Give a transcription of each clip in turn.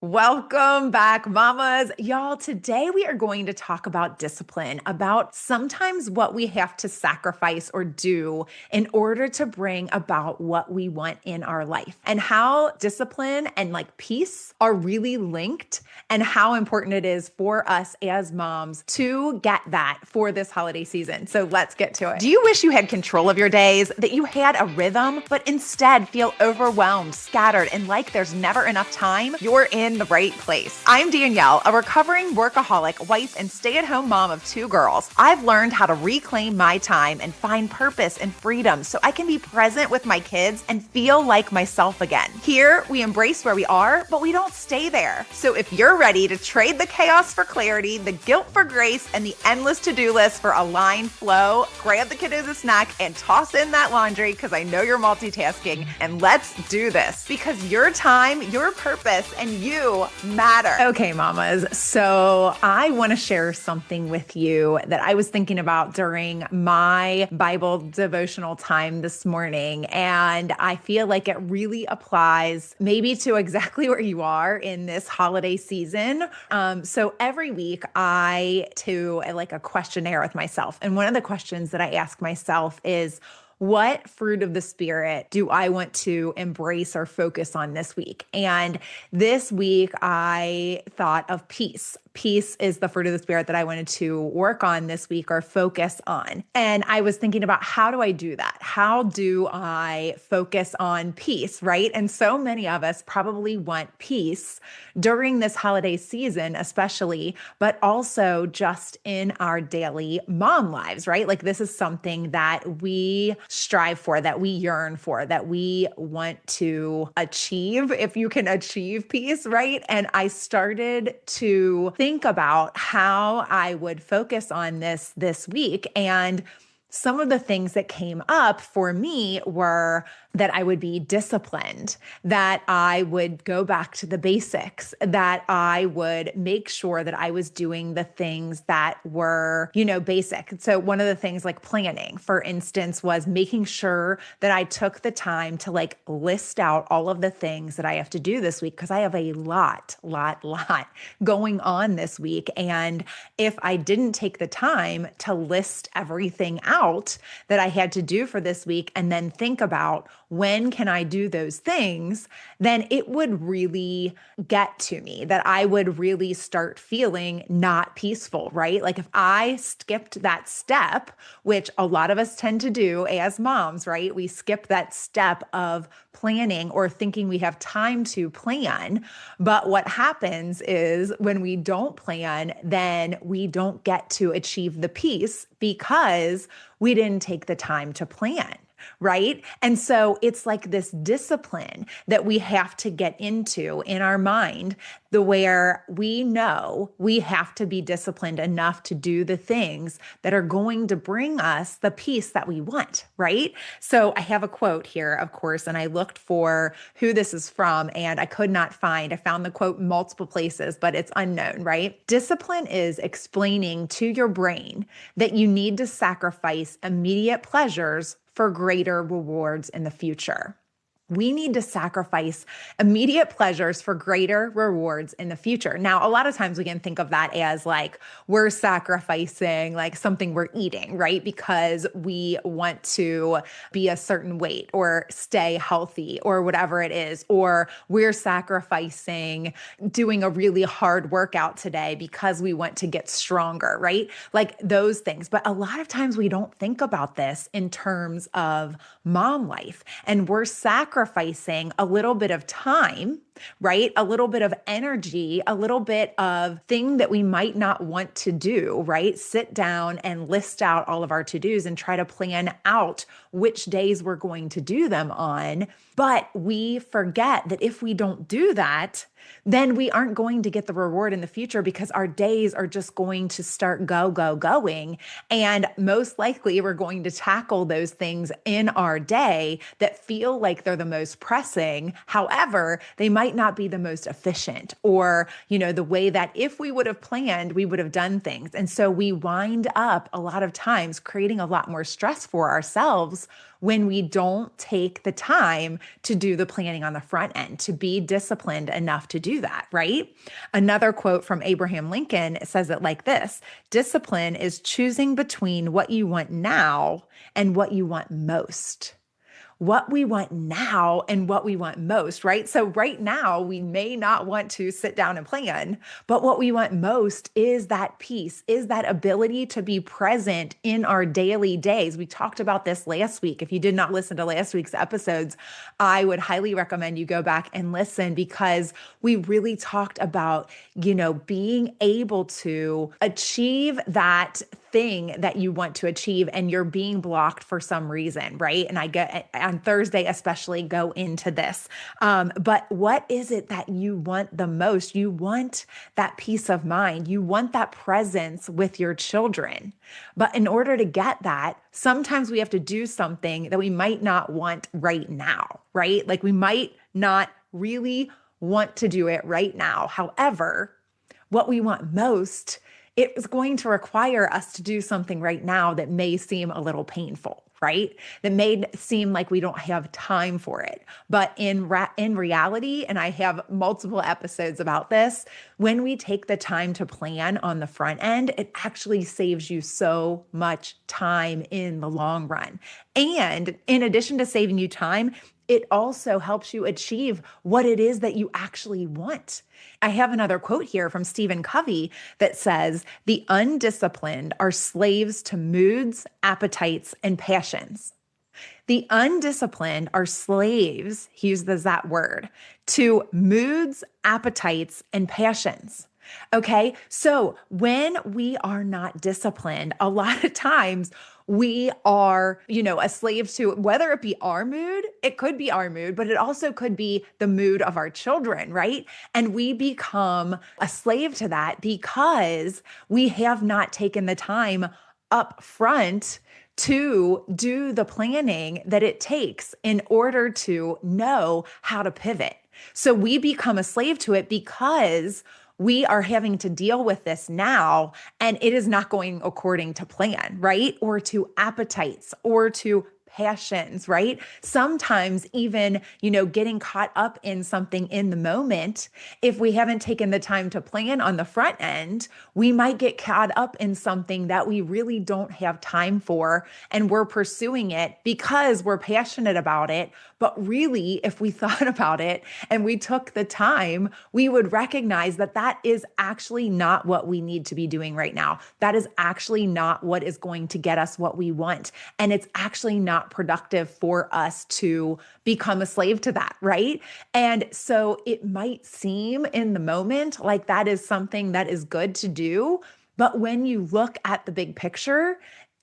Welcome back, mamas. Y'all, today we are going to talk about discipline, about sometimes what we have to sacrifice or do in order to bring about what we want in our life, and how discipline and peace are really linked, and how important it is for us as moms to get that for this holiday season. So let's get to it. Do you wish you had control of your days, that you had a rhythm, but instead feel overwhelmed, scattered, and like there's never enough time? You're in the right place. I'm Danielle, a recovering workaholic, wife, and stay-at-home mom of 2 girls. I've learned how to reclaim my time and find purpose and freedom so I can be present with my kids and feel like myself again. Here, we embrace where we are, but we don't stay there. So if you're ready to trade the chaos for clarity, the guilt for grace, and the endless to-do list for aligned flow, grab the kiddos a snack and toss in that laundry, because I know you're multitasking, and let's do this, because your time, your purpose, and you matter. Okay, mamas. So I want to share something with you that I was thinking about during my Bible devotional time this morning. And I feel like it really applies maybe to exactly where you are in this holiday season. So every week I do a questionnaire with myself. And one of the questions that I ask myself is, what fruit of the Spirit do I want to embrace or focus on this week? And this week, I thought of peace. Peace is the fruit of the Spirit that I wanted to work on this week or focus on. And I was thinking about, how do I do that? How do I focus on peace, right? And so many of us probably want peace during this holiday season, especially, but also just in our daily mom lives, right? This is something that we strive for, that we yearn for, that we want to achieve, if you can achieve peace, right? And I started to think about how I would focus on this week. And some of the things that came up for me were that I would be disciplined, that I would go back to the basics, that I would make sure that I was doing the things that were, basic. So one of the things, like planning, for instance, was making sure that I took the time to list out all of the things that I have to do this week, because I have a lot going on this week. And if I didn't take the time to list everything out that I had to do for this week and then think about, when can I do those things, then it would really get to me, that I would really start feeling not peaceful, right? If I skipped that step, which a lot of us tend to do as moms, right? We skip that step of planning or thinking we have time to plan. But what happens is, when we don't plan, then we don't get to achieve the peace because we didn't take the time to plan. Right? And so it's this discipline that we have to get into in our mind, where we know we have to be disciplined enough to do the things that are going to bring us the peace that we want, right? So I have a quote here, of course, and I looked for who this is from, and I could not find. I found the quote multiple places, but it's unknown, right? Discipline is explaining to your brain that you need to sacrifice immediate pleasures for greater rewards in the future. We need to sacrifice immediate pleasures for greater rewards in the future. Now, a lot of times we can think of that as we're sacrificing something we're eating, right? Because we want to be a certain weight or stay healthy or whatever it is. Or we're sacrificing doing a really hard workout today because we want to get stronger, right? Those things. But a lot of times we don't think about this in terms of mom life, and we're sacrificing a little bit of time, right? A little bit of energy, a little bit of thing that we might not want to do, right? Sit down and list out all of our to-dos and try to plan out which days we're going to do them on. But we forget that if we don't do that, then we aren't going to get the reward in the future, because our days are just going to start going. And most likely we're going to tackle those things in our day that feel like they're the most pressing. However, they might not be the most efficient, or, the way that if we would have planned, we would have done things. And so we wind up a lot of times creating a lot more stress for ourselves when we don't take the time to do the planning on the front end, to be disciplined enough to do that, right? Another quote from Abraham Lincoln says it like this: discipline is choosing between what you want now and what you want most. What we want now and what we want most, right? So, right now, we may not want to sit down and plan, but what we want most is that peace, is that ability to be present in our daily days. We talked about this last week. If you did not listen to last week's episodes, I would highly recommend you go back and listen, because we really talked about, being able to achieve that thing that you want to achieve and you're being blocked for some reason, right? And I get on Thursday, especially, go into this. But what is it that you want the most? You want that peace of mind. You want that presence with your children. But in order to get that, sometimes we have to do something that we might not want right now, right? Like we might not really want to do it right now. However, what we want most, it is going to require us to do something right now that may seem a little painful, right? That may seem like we don't have time for it. But in reality, and I have multiple episodes about this, when we take the time to plan on the front end, it actually saves you so much time in the long run. And in addition to saving you time, it also helps you achieve what it is that you actually want. I have another quote here from Stephen Covey that says, "The undisciplined are slaves to moods, appetites, and passions." The undisciplined are slaves, he uses that word, to moods, appetites, and passions. Okay, so when we are not disciplined, a lot of times we are, a slave to, whether it be our mood, it could be our mood, but it also could be the mood of our children, right? And we become a slave to that because we have not taken the time up front to do the planning that it takes in order to know how to pivot. So we become a slave to it because we are having to deal with this now, and it is not going according to plan, right? Or to appetites or to passions, right? Sometimes even, getting caught up in something in the moment, if we haven't taken the time to plan on the front end, we might get caught up in something that we really don't have time for. And we're pursuing it because we're passionate about it. But really, if we thought about it and we took the time, we would recognize that that is actually not what we need to be doing right now. That is actually not what is going to get us what we want. And it's actually not productive for us to become a slave to that, right? And so it might seem in the moment like that is something that is good to do. But when you look at the big picture,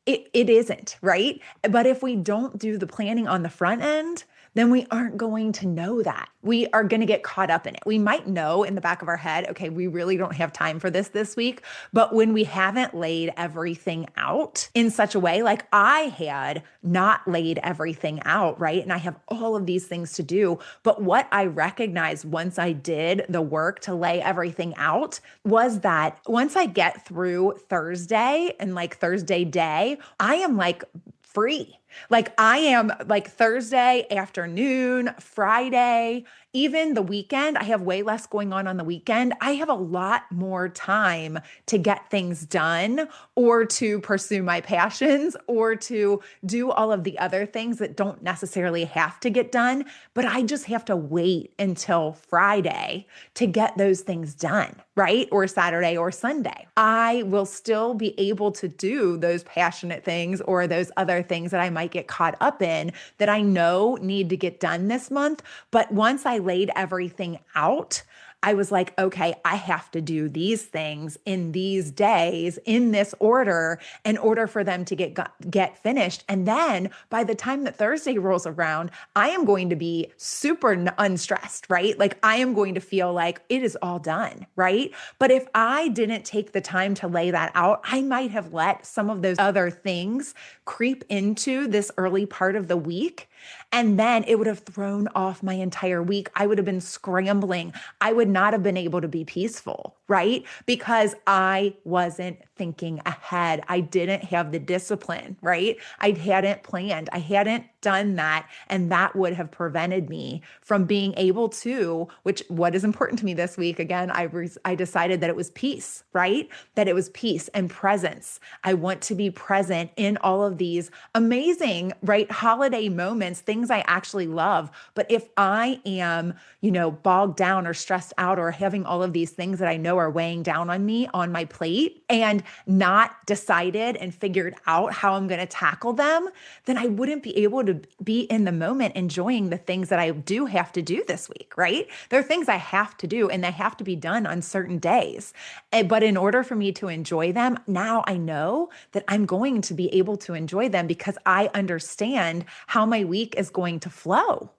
it isn't, right? But if we don't do the planning on the front end, then we aren't going to know that. We are going to get caught up in it. We might know in the back of our head, okay, we really don't have time for this week. But when we haven't laid everything out in such a way, like I had not laid everything out, right? And I have all of these things to do. But what I recognized once I did the work to lay everything out was that once I get through Thursday and like Thursday day, I am like free. Like I am like Thursday afternoon, Friday, even the weekend, I have way less going on the weekend. I have a lot more time to get things done or to pursue my passions or to do all of the other things that don't necessarily have to get done. But I just have to wait until Friday to get those things done, right? Or Saturday or Sunday. I will still be able to do those passionate things or those other things that I might get caught up in that I know need to get done this month. But once I laid everything out, I was like, okay, I have to do these things in these days in this order in order for them to get finished. And then by the time that Thursday rolls around, I am going to be super unstressed, right? Like I am going to feel like it is all done, right? But if I didn't take the time to lay that out, I might have let some of those other things creep into this early part of the week. And then it would have thrown off my entire week. I would have been scrambling. I would not have been able to be peaceful, right? Because I wasn't thinking ahead. I didn't have the discipline, right? I hadn't planned. I hadn't done that, and that would have prevented me from being able to, which what is important to me this week, again, I decided that it was peace, right? That it was peace and presence. I want to be present in all of these amazing, right, holiday moments, things I actually love. But if I am, bogged down or stressed out or having all of these things that I know are weighing down on me on my plate and not decided and figured out how I'm going to tackle them, then I wouldn't be able to be in the moment enjoying the things that I do have to do this week, right? There are things I have to do and they have to be done on certain days. But in order for me to enjoy them, now I know that I'm going to be able to enjoy them because I understand how my week is going to flow.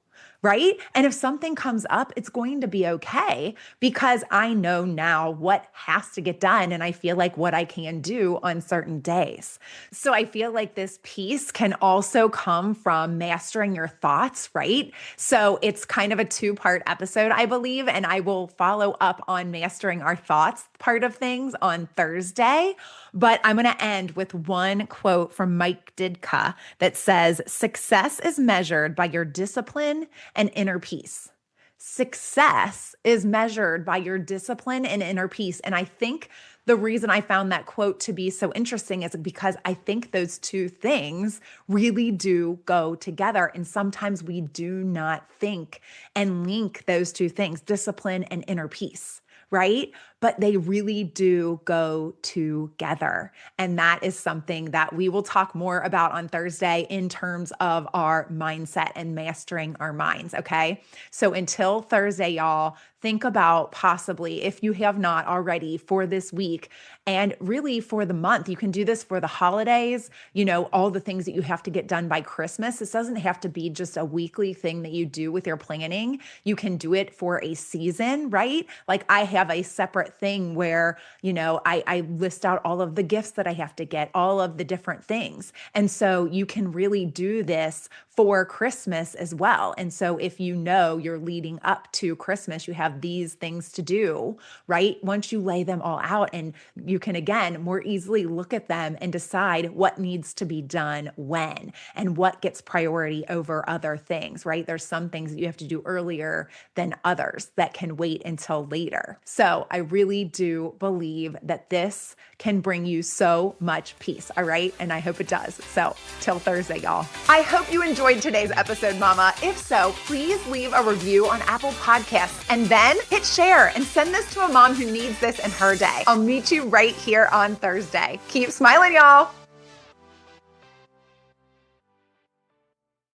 Right? And if something comes up, it's going to be okay because I know now what has to get done and I feel like what I can do on certain days. So I feel like this piece can also come from mastering your thoughts, right? So it's kind of a two-part episode, I believe, and I will follow up on mastering our thoughts part of things on Thursday. But I'm going to end with one quote from Mike Ditka that says, "Success is measured by your discipline and inner peace." Success is measured by your discipline and inner peace. And I think the reason I found that quote to be so interesting is because I think those two things really do go together. And sometimes we do not think and link those two things, discipline and inner peace, right? But they really do go together. And that is something that we will talk more about on Thursday in terms of our mindset and mastering our minds, okay? So until Thursday, y'all, think about possibly, if you have not already, for this week and really for the month. You can do this for the holidays, all the things that you have to get done by Christmas. This doesn't have to be just a weekly thing that you do with your planning. You can do it for a season, right? Like I have a separate thing where, I list out all of the gifts that I have to get, all of the different things. And so you can really do this for Christmas as well. And so if you're leading up to Christmas, you have these things to do, right? Once you lay them all out and you can, again, more easily look at them and decide what needs to be done when and what gets priority over other things, right? There's some things that you have to do earlier than others that can wait until later. So I really do believe that this can bring you so much peace, all right? And I hope it does. So till Thursday, y'all. I hope you enjoyed today's episode, Mama. If so, please leave a review on Apple Podcasts and then hit share and send this to a mom who needs this in her day. I'll meet you right here on Thursday. Keep smiling, y'all.